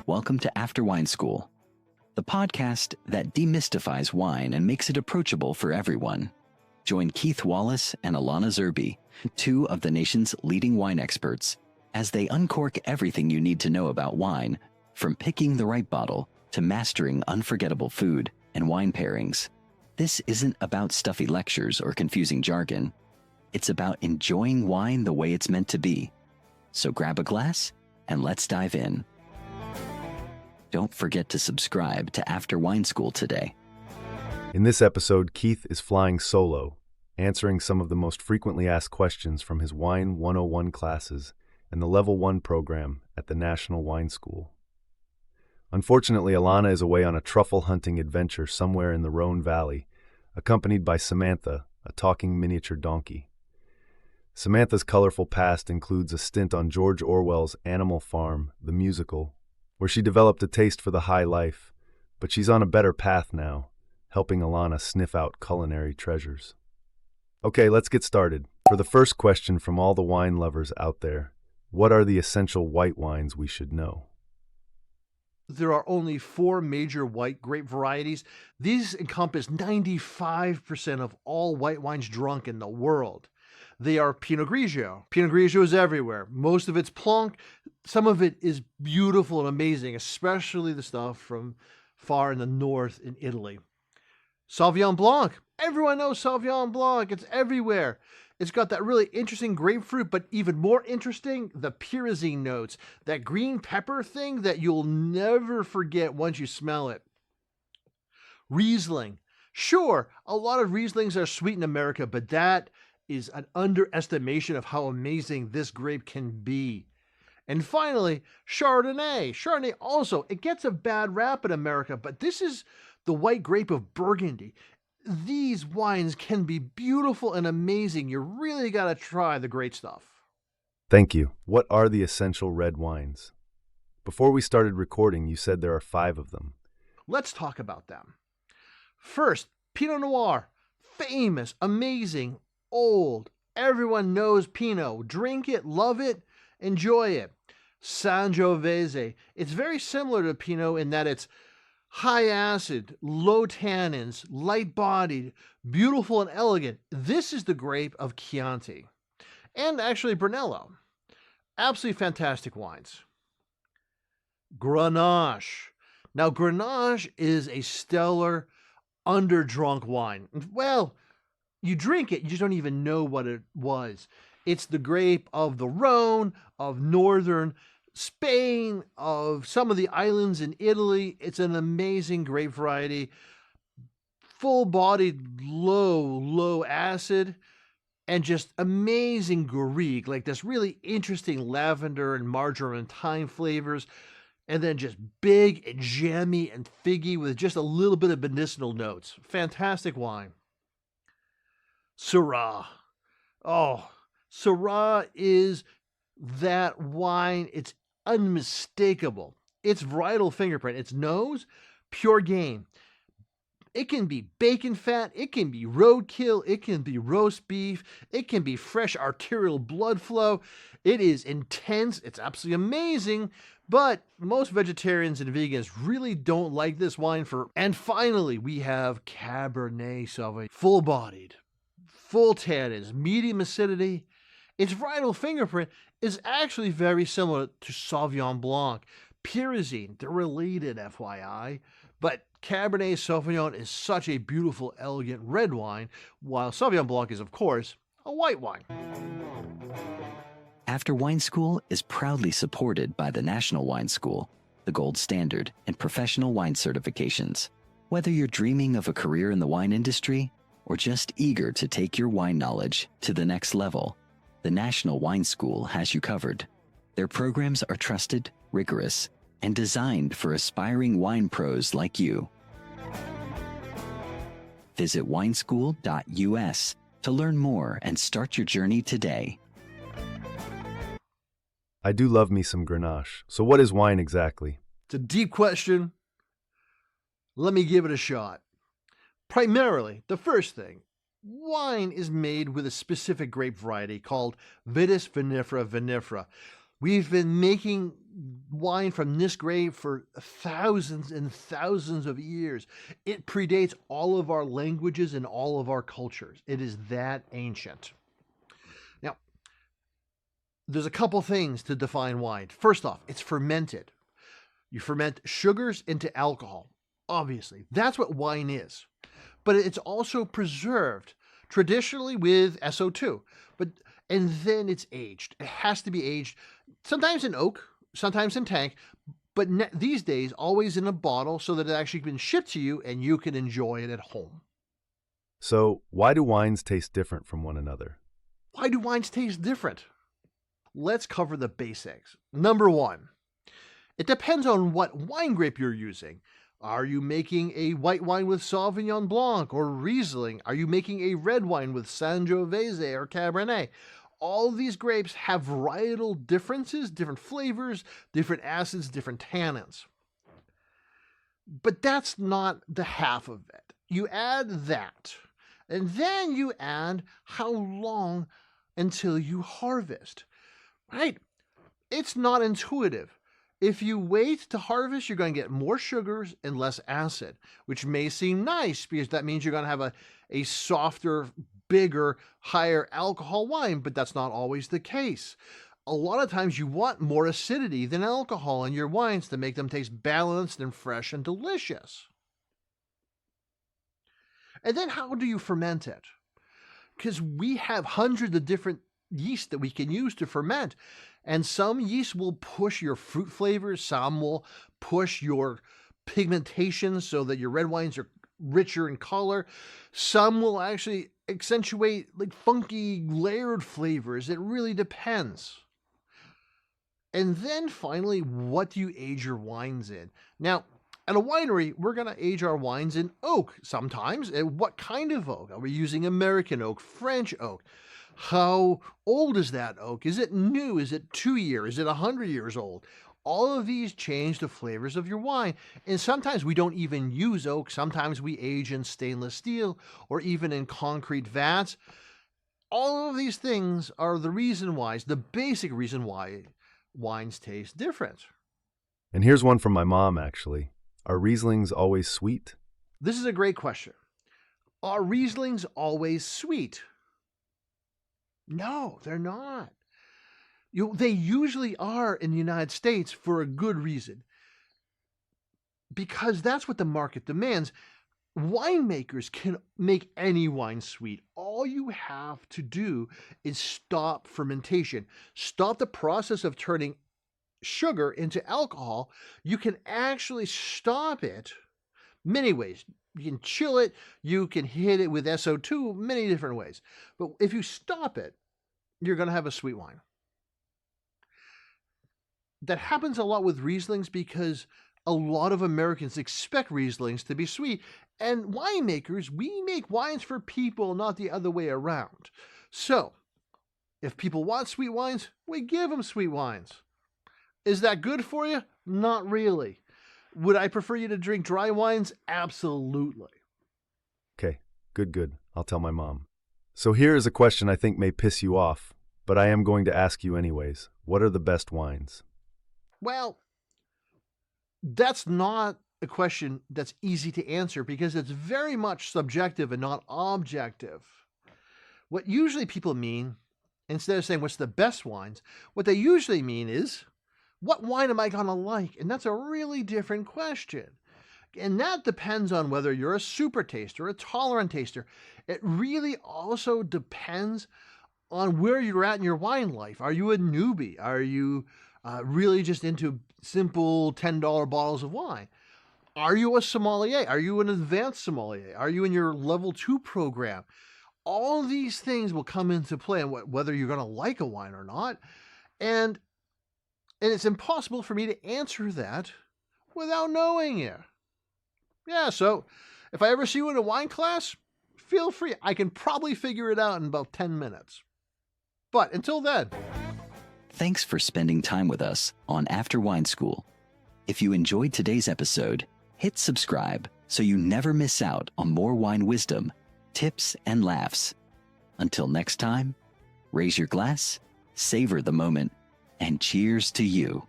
welcome to After Wine School, the podcast that demystifies wine and makes it approachable for everyone. Join Keith Wallace and Alana Zerbe, two of the nation's leading wine experts, as they uncork everything you need to know about wine, from picking the right bottle to mastering unforgettable food and wine pairings. This isn't about stuffy lectures or confusing jargon. It's about enjoying wine the way it's meant to be. So grab a glass and let's dive in. Don't forget to subscribe to After Wine School today. In this episode, Keith is flying solo, answering some of the most frequently asked questions from his Wine 101 classes and the Level 1 program at the National Wine School. Unfortunately, Alana is away on a truffle hunting adventure somewhere in the Rhone Valley, accompanied by Samantha, a talking miniature donkey. Samantha's colorful past includes a stint on George Orwell's Animal Farm, the musical, where she developed a taste for the high life, but she's on a better path now, helping Alana sniff out culinary treasures. Okay, let's get started. For the first question from all the wine lovers out there, what are the essential white wines we should know? There are only 4 major white grape varieties. These encompass 95% of all white wines drunk in the world. They are Pinot Grigio. Pinot Grigio is everywhere. Most of it's Blanc. Some of it is beautiful and amazing, especially the stuff from far in the north in Italy. Sauvignon Blanc. Everyone knows Sauvignon Blanc. It's everywhere. It's got that really interesting grapefruit, but even more interesting, the pyrazine notes. That green pepper thing that you'll never forget once you smell it. Riesling. Sure, a lot of Rieslings are sweet in America, but that is an underestimation of how amazing this grape can be. And finally, Chardonnay. Chardonnay also, it gets a bad rap in America, but this is the white grape of Burgundy. These wines can be beautiful and amazing. You really got to try the great stuff. Thank you. What are the essential red wines? Before we started recording, you said there are 5 of them. Let's talk about them. First, Pinot Noir. Famous, amazing, old. Everyone knows Pinot. Drink it, love it, enjoy it. Sangiovese. It's very similar to Pinot in that it's high acid, low tannins, light bodied, beautiful and elegant. This is the grape of Chianti. And actually Brunello. Absolutely fantastic wines. Grenache. Now Grenache is a stellar underdrunk wine. Well, you drink it, you just don't even know what it was. It's the grape of the Rhone, of northern Spain, of some of the islands in Italy. It's an amazing grape variety. Full-bodied, low acid, and just amazing garrigue, like this really interesting lavender and marjoram and thyme flavors, and then just big and jammy and figgy with just a little bit of medicinal notes. Fantastic wine. Syrah. Oh, Syrah is that wine. It's unmistakable. Its varietal fingerprint, its nose, pure game. It can be bacon fat, it can be roadkill, it can be roast beef, it can be fresh arterial blood flow. It is intense, it's absolutely amazing, but most vegetarians and vegans really don't like this wine for. And finally, we have Cabernet Sauvignon. Full-bodied, full tannins, medium acidity. Its varietal fingerprint is actually very similar to Sauvignon Blanc. Pyrazine, they're related, FYI, but Cabernet Sauvignon is such a beautiful, elegant red wine, while Sauvignon Blanc is, of course, a white wine. After Wine School is proudly supported by the National Wine School, the gold standard in professional wine certifications. Whether you're dreaming of a career in the wine industry or just eager to take your wine knowledge to the next level, the National Wine School has you covered. Their programs are trusted, rigorous, and designed for aspiring wine pros like you. Visit wineschool.us to learn more and start your journey today. I do love me some Grenache. So what is wine exactly? It's a deep question. Let me give it a shot. Primarily, the first thing, wine is made with a specific grape variety called Vitis vinifera vinifera. We've been making wine from this grape for thousands and thousands of years. It predates all of our languages and all of our cultures. It is that ancient. Now, there's a couple things to define wine. First off, it's fermented. You ferment sugars into alcohol. Obviously, that's what wine is. But it's also preserved, traditionally with SO2. And then it's aged. It has to be aged, sometimes in oak, sometimes in tank, but these days always in a bottle so that it actually can shipped to you and you can enjoy it at home. So, why do wines taste different from one another? Why do wines taste different? Let's cover the basics. Number one, it depends on what wine grape you're using. Are you making a white wine with Sauvignon Blanc or Riesling? Are you making a red wine with Sangiovese or Cabernet? All these grapes have varietal differences, different flavors, different acids, different tannins. But that's not the half of it. You add that, and then you add how long until you harvest, right? It's not intuitive. If you wait to harvest, you're going to get more sugars and less acid, which may seem nice because that means you're going to have a softer, bigger, higher alcohol wine, but that's not always the case. A lot of times you want more acidity than alcohol in your wines to make them taste balanced and fresh and delicious. And then how do you ferment it? Because we have hundreds of different yeast that we can use to ferment. And some yeast will push your fruit flavors, some will push your pigmentation so that your red wines are richer in color. Some will actually accentuate like funky layered flavors. It really depends. And then finally, what do you age your wines in? Now, at a winery, we're going to age our wines in oak sometimes. And what kind of oak? Are we using American oak, French oak? How old is that oak? Is it new? Is it 2 years? Is it 100 years old? All of these change the flavors of your wine. And sometimes we don't even use oak. Sometimes we age in stainless steel or even in concrete vats. All of these things are the reason why, the basic reason why wines taste different. And here's one from my mom, actually. Are Rieslings always sweet? This is a great question. Are Rieslings always sweet? No, they're not. They usually are in the United States for a good reason. Because that's what the market demands. Winemakers can make any wine sweet. All you have to do is stop fermentation. Stop the process of turning sugar into alcohol. You can actually stop it many ways. You can chill it, you can hit it with SO2, many different ways. But if you stop it, you're going to have a sweet wine. That happens a lot with Rieslings because a lot of Americans expect Rieslings to be sweet. And winemakers, we make wines for people, not the other way around. So, if people want sweet wines, we give them sweet wines. Is that good for you? Not really. Would I prefer you to drink dry wines? Absolutely. Okay, good. I'll tell my mom. So here is a question I think may piss you off, but I am going to ask you anyways. What are the best wines? Well, that's not a question that's easy to answer because it's very much subjective and not objective. What usually people mean, instead of saying what's the best wines, what they usually mean is, what wine am I going to like? And that's a really different question. And that depends on whether you're a super taster or a tolerant taster. It really also depends on where you're at in your wine life. Are you a newbie? Are you really just into simple $10 bottles of wine? Are you a sommelier? Are you an advanced sommelier? Are you in your level 2 program? All these things will come into play on whether you're going to like a wine or not. And it's impossible for me to answer that without knowing it. Yeah, so if I ever see you in a wine class, feel free. I can probably figure it out in about 10 minutes. But until then. Thanks for spending time with us on After Wine School. If you enjoyed today's episode, hit subscribe so you never miss out on more wine wisdom, tips, and laughs. Until next time, raise your glass, savor the moment, And cheers to you.